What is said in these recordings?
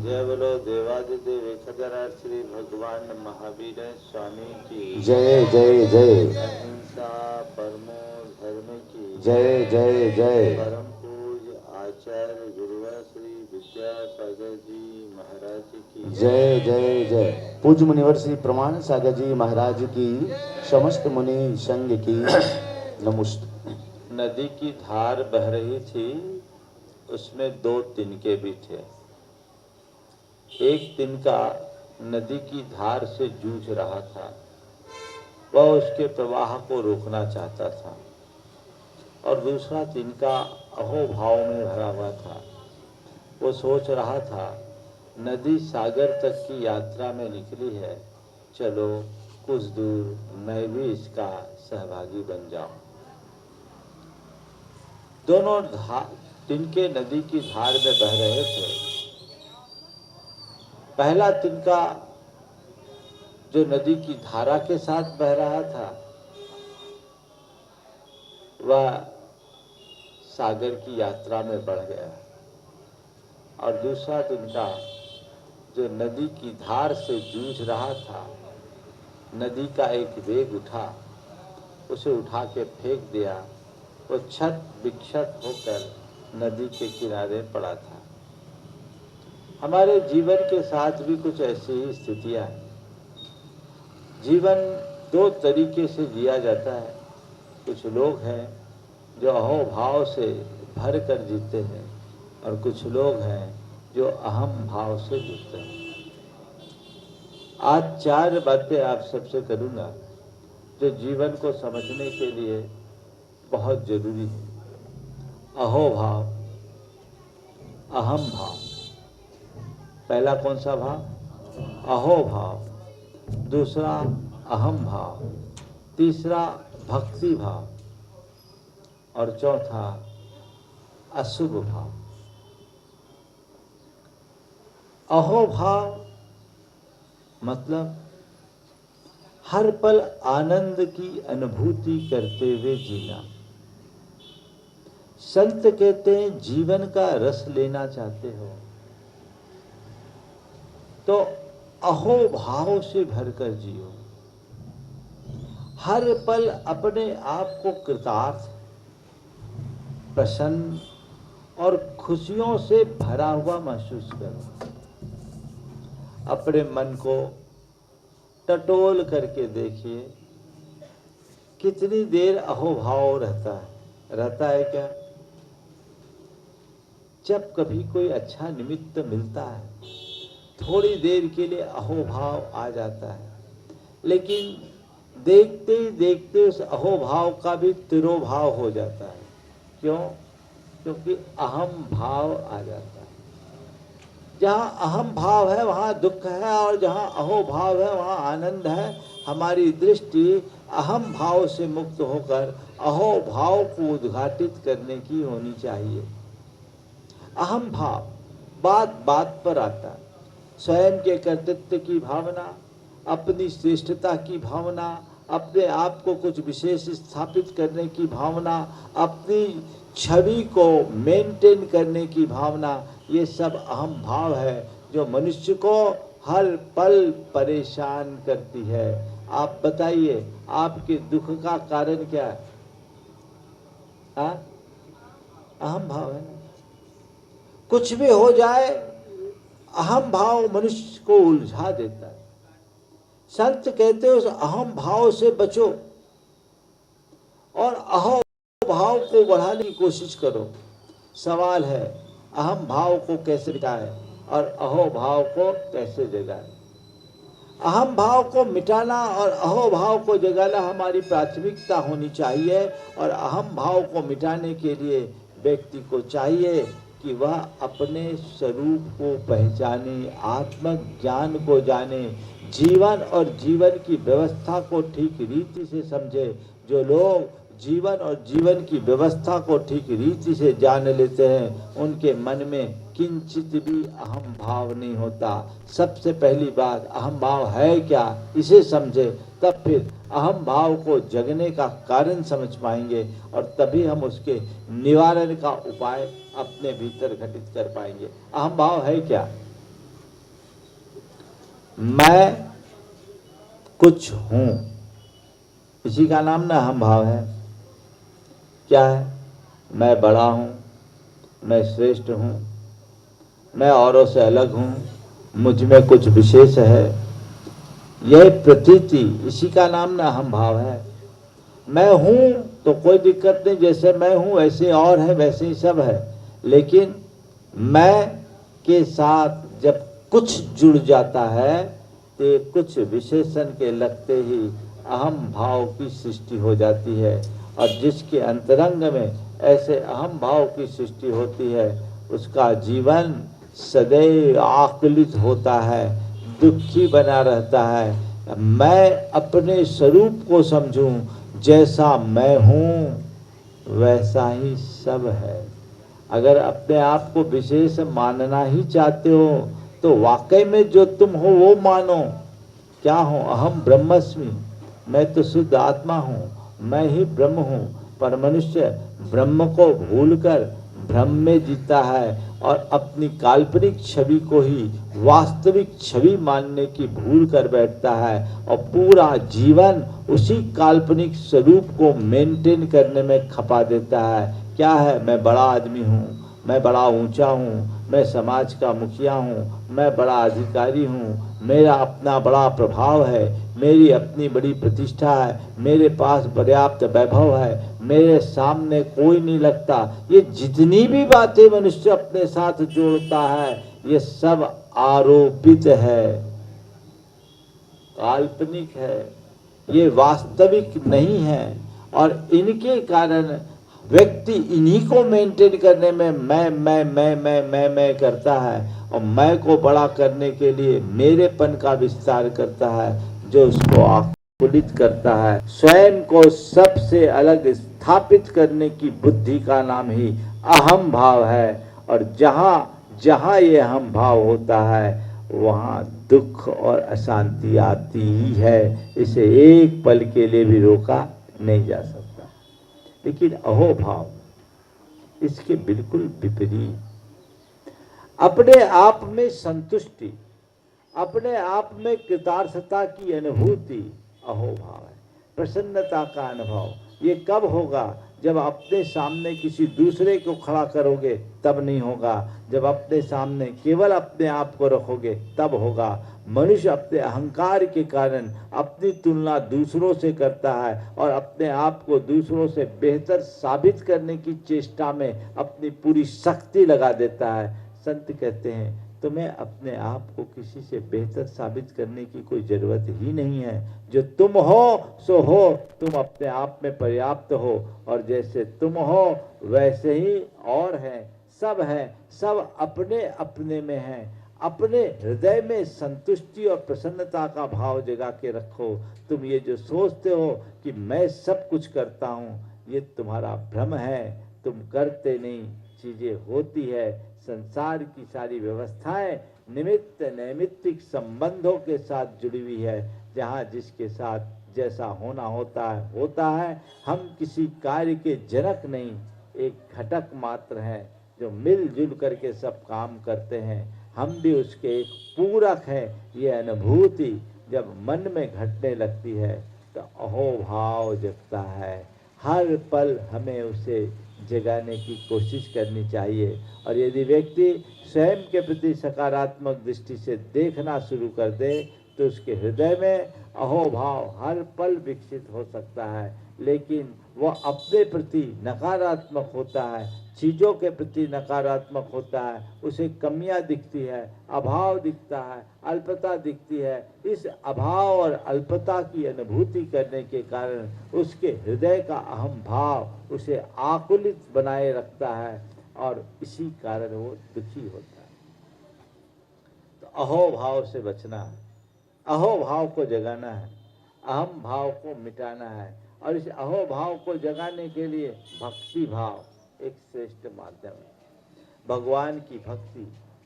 जय बोलो देवादिदेव एकहजार श्री भगवान महावीर स्वामी की जय जय जय। अहिंसा परमो धर्म की जय जय जय। परम पूज आचार्य गुरुवर श्री विद्यासागर जी महाराज की जय जय जय। पूज्य मुनिवर श्री प्रमाण सागर जी महाराज की समस्त मुनि संघ की नमस्ते। नदी की धार बह रही थी, उसमें दो तिनके भी थे। एक तिनका नदी की धार से जूझ रहा था, वह उसके प्रवाह को रोकना चाहता था, और दूसरा तिनका अहोभाव में भरा हुआ था। वो सोच रहा था, नदी सागर तक की यात्रा में निकली है, चलो कुछ दूर मैं भी इसका सहभागी बन जाऊं। दोनों तिनके नदी की धार में बह रहे थे। पहला तिनका जो नदी की धारा के साथ बह रहा था, वह सागर की यात्रा में बढ़ गया, और दूसरा तिनका जो नदी की धार से जूझ रहा था, नदी का एक वेग उठा, उसे उठा के फेंक दिया। वो छत विक्षत होकर नदी के किनारे पड़ा था। हमारे जीवन के साथ भी कुछ ऐसी ही स्थितियां हैं। जीवन दो तरीके से जिया जाता है। कुछ लोग हैं जो अहोभाव से भर कर जीते हैं, और कुछ लोग हैं जो अहम भाव से जीते हैं। आज 4 बातें आप सबसे करूँगा जो जीवन को समझने के लिए बहुत जरूरी है। अहोभाव, अहम भाव। पहला कौन सा भाव? अहोभाव। दूसरा अहम भाव। तीसरा भक्ति भाव, और चौथा अशुभ भाव। अहोभाव मतलब हर पल आनंद की अनुभूति करते हुए जीना। संत कहते हैं, जीवन का रस लेना चाहते हो तो अहोभाव से भरकर जियो। हर पल अपने आप को कृतार्थ, प्रसन्न और खुशियों से भरा हुआ महसूस करो। अपने मन को टटोल करके देखिए, कितनी देर अहोभाव रहता है क्या? जब कभी कोई अच्छा निमित्त मिलता है, थोड़ी देर के लिए अहोभाव आ जाता है, लेकिन देखते ही देखते उस अहोभाव का भी तिरोभाव हो जाता है। क्यों? क्योंकि अहम भाव आ जाता है। जहाँ अहम भाव है वहाँ दुख है, और जहाँ अहोभाव है वहाँ आनंद है। हमारी दृष्टि अहम भाव से मुक्त होकर अहोभाव को उद्घाटित करने की होनी चाहिए। अहम भाव बात बात पर आता है। स्वयं के कर्तृत्व की भावना, अपनी श्रेष्ठता की भावना, अपने आप को कुछ विशेष स्थापित करने की भावना, अपनी छवि को मेंटेन करने की भावना, ये सब अहम भाव है जो मनुष्य को हर पल परेशान करती है। आप बताइए, आपके दुख का कारण क्या है? अहम भाव है। कुछ भी हो जाए, अहम भाव मनुष्य को उलझा देता है। संत कहते हैं, उस अहम भाव से बचो और अहो भाव को बढ़ाने की कोशिश करो। सवाल है, अहम भाव को कैसे मिटाएं और अहो भाव को कैसे जगाएं? अहम भाव को मिटाना और अहो भाव को जगाना हमारी प्राथमिकता होनी चाहिए। और अहम भाव को मिटाने के लिए व्यक्ति को चाहिए कि वह अपने स्वरूप को पहचाने, आत्मज्ञान को जाने, जीवन और जीवन की व्यवस्था को ठीक रीति से समझे। जो लोग जीवन और जीवन की व्यवस्था को ठीक रीति से जान लेते हैं, उनके मन में किंचित भी अहम भाव नहीं होता। सबसे पहली बात, अहम भाव है क्या, इसे समझे, तब फिर अहम भाव को जगने का कारण समझ पाएंगे, और तभी हम उसके निवारण का उपाय अपने भीतर घटित कर पाएंगे। अहम भाव है क्या? मैं कुछ हूँ, इसी का नाम ना अहम भाव है। क्या है? मैं बड़ा हूँ, मैं श्रेष्ठ हूँ, मैं औरों से अलग हूँ, मुझ में कुछ विशेष है, यह प्रतीति, इसी का नाम ना अहम भाव है। मैं हूँ तो कोई दिक्कत नहीं, जैसे मैं हूँ वैसे और है, वैसे ही सब है। लेकिन मैं के साथ जब कुछ जुड़ जाता है तो कुछ विशेषण के लगते ही अहम भाव की सृष्टि हो जाती है। और जिसके अंतरंग में ऐसे अहम भाव की सृष्टि होती है, उसका जीवन सदैव आकुलित होता है, दुखी बना रहता है। मैं अपने स्वरूप को समझूं, जैसा मैं हूँ वैसा ही सब है। अगर अपने आप को विशेष मानना ही चाहते हो तो वाकई में जो तुम हो वो मानो। क्या हो? अहम ब्रह्मस्मि, मैं तो शुद्ध आत्मा हूँ, मैं ही ब्रह्म हूँ। पर मनुष्य ब्रह्म को भूलकर भ्रम में जीता है और अपनी काल्पनिक छवि को ही वास्तविक छवि मानने की भूल कर बैठता है और पूरा जीवन उसी काल्पनिक स्वरूप को मेंटेन करने में खपा देता है। क्या है? मैं बड़ा आदमी हूँ, मैं बड़ा ऊंचा हूँ, मैं समाज का मुखिया हूँ, मैं बड़ा अधिकारी हूँ, मेरा अपना बड़ा प्रभाव है, मेरी अपनी बड़ी प्रतिष्ठा है, मेरे पास पर्याप्त वैभव है, मेरे सामने कोई नहीं लगता। ये जितनी भी बातें मनुष्य अपने साथ जोड़ता है, ये सब आरोपित है, काल्पनिक है, ये वास्तविक नहीं है। और इनके कारण व्यक्ति इन्हीं को मेंटेन करने में मैं करता है और मैं को बड़ा करने के लिए मेरेपन का विस्तार करता है, जो उसको आकुलित करता है। स्वयं को सबसे अलग स्थापित करने की बुद्धि का नाम ही अहम भाव है। और जहाँ जहाँ ये अहम भाव होता है वहाँ दुख और अशांति आती ही है। इसे एक पल के लिए भी रोका नहीं जा सकता। लेकिन अहोभाव इसके बिल्कुल विपरीत, अपने आप में संतुष्टि, अपने आप में कृतार्थता की अनुभूति अहोभाव है। प्रसन्नता का अनुभव ये कब होगा? जब अपने सामने किसी दूसरे को खड़ा करोगे तब नहीं होगा, जब अपने सामने केवल अपने आप को रखोगे तब होगा। मनुष्य अपने अहंकार के कारण अपनी तुलना दूसरों से करता है और अपने आप को दूसरों से बेहतर साबित करने की चेष्टा में अपनी पूरी शक्ति लगा देता है। संत कहते हैं तुम्हें अपने आप को किसी से बेहतर साबित करने की कोई जरूरत ही नहीं है। जो तुम हो सो हो, तुम अपने आप में पर्याप्त हो और जैसे तुम हो वैसे ही और है, सब अपने अपने में है। अपने हृदय में संतुष्टि और प्रसन्नता का भाव जगा के रखो। तुम ये जो सोचते हो कि मैं सब कुछ करता हूँ, ये तुम्हारा भ्रम है। तुम करते नहीं, चीजें होती है। संसार की सारी व्यवस्थाएं निमित्त नैमित्तिक संबंधों के साथ जुड़ी हुई है। जहाँ जिसके साथ जैसा होना होता है। हम किसी कार्य के जनक नहीं, एक घटक मात्र हैं जो मिलजुल करके सब काम करते हैं। हम भी उसके एक पूरक हैं। ये अनुभूति जब मन में घटने लगती है तो अहोभाव जगता है। हर पल हमें उसे जगाने की कोशिश करनी चाहिए। और यदि व्यक्ति स्वयं के प्रति सकारात्मक दृष्टि से देखना शुरू कर दे तो उसके हृदय में अहोभाव हर पल विकसित हो सकता है। लेकिन वह अपने प्रति नकारात्मक होता है, चीज़ों के प्रति नकारात्मक होता है, उसे कमियां दिखती है, अभाव दिखता है, अल्पता दिखती है। इस अभाव और अल्पता की अनुभूति करने के कारण उसके हृदय का अहम भाव उसे आकुलित बनाए रखता है और इसी कारण वो दुखी होता है। तो अहोभाव से बचना है, अहोभाव को जगाना है, अहम भाव को मिटाना है। और इस अहोभाव को जगाने के लिए भक्ति भाव एक श्रेष्ठ माध्यम है। भगवान की भक्ति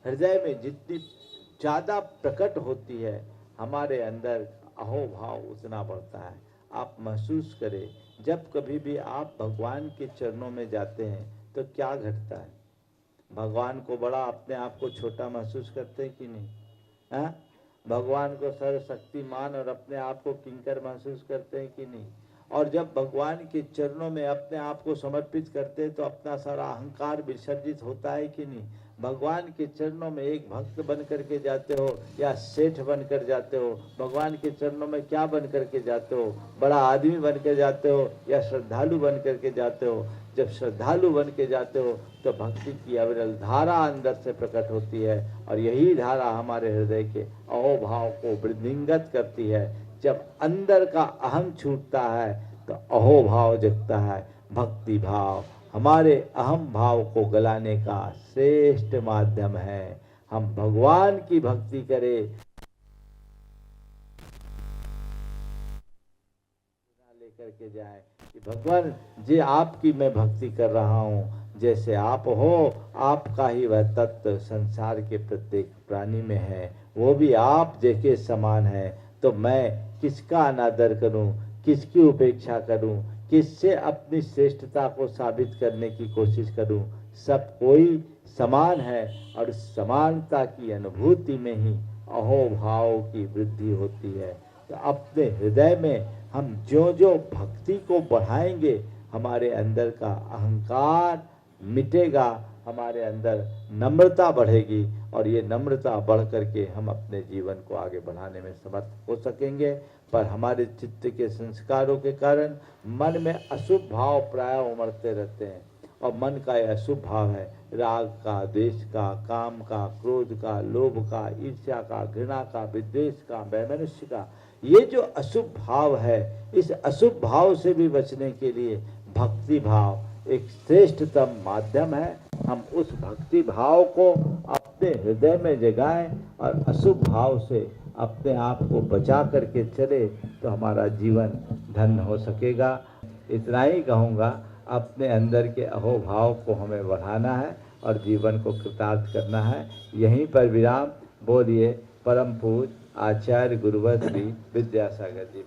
हृदय में जितनी ज़्यादा प्रकट होती है, हमारे अंदर अहोभाव उतना बढ़ता है। आप महसूस करें, जब कभी भी आप भगवान के चरणों में जाते हैं तो क्या घटता है? भगवान को बड़ा, अपने आप को छोटा महसूस करते हैं कि नहीं? हाँ? भगवान को सर्वशक्तिमान और अपने आप को किंकर महसूस करते हैं कि नहीं? और जब भगवान के चरणों में अपने आप को समर्पित करते हैं तो अपना सारा अहंकार विसर्जित होता है कि नहीं? भगवान के चरणों में एक भक्त बन करके जाते हो या सेठ बन कर जाते हो? भगवान के चरणों में क्या बन करके जाते हो? बड़ा आदमी बन के जाते हो या श्रद्धालु बन करके जाते हो? जब श्रद्धालु बन के जाते हो तो भक्ति की अविरल धारा अंदर से प्रकट होती है और यही धारा हमारे हृदय के अहोभाव को वृद्धिंगत करती है। जब अंदर का अहम छूटता है तो अहोभाव जगता है। भक्ति भाव हमारे अहम भाव को गलाने का श्रेष्ठ माध्यम है। हम भगवान की भक्ति करें, लेकर के जाए कि भगवान जी आपकी मैं भक्ति कर रहा हूँ, जैसे आप हो आपका ही वह तत्व संसार के प्रत्येक प्राणी में है, वो भी आप जैसे समान है। तो मैं किसका अनादर करूं, किसकी उपेक्षा करूं, किससे अपनी श्रेष्ठता को साबित करने की कोशिश करूं? सब कोई समान है और समानता की अनुभूति में ही अहोभाव की वृद्धि होती है। तो अपने हृदय में हम जो जो भक्ति को बढ़ाएंगे हमारे अंदर का अहंकार मिटेगा, हमारे अंदर नम्रता बढ़ेगी और ये नम्रता बढ़ करके हम अपने जीवन को आगे बढ़ाने में समर्थ हो सकेंगे। पर हमारे चित्त के संस्कारों के कारण मन में अशुभ भाव प्राय उमड़ते रहते हैं और मन का यह अशुभ भाव है राग का, द्वेष का, काम का, क्रोध का, लोभ का, ईर्ष्या का, घृणा का, विद्वेष का, वैमनस्य का। ये जो अशुभ भाव है, इस अशुभ भाव से भी बचने के लिए भक्ति भाव एक श्रेष्ठतम माध्यम है। हम उस भक्ति भाव को अपने हृदय में जगाएं और अशुभ भाव से अपने आप को बचा करके चले तो हमारा जीवन धन्य हो सकेगा। इतना ही कहूँगा, अपने अंदर के अहोभाव को हमें बढ़ाना है और जीवन को कृतार्थ करना है। यहीं पर विराम। बोलिए परम पूज्य आचार्य गुरुवर श्री विद्यासागर जी।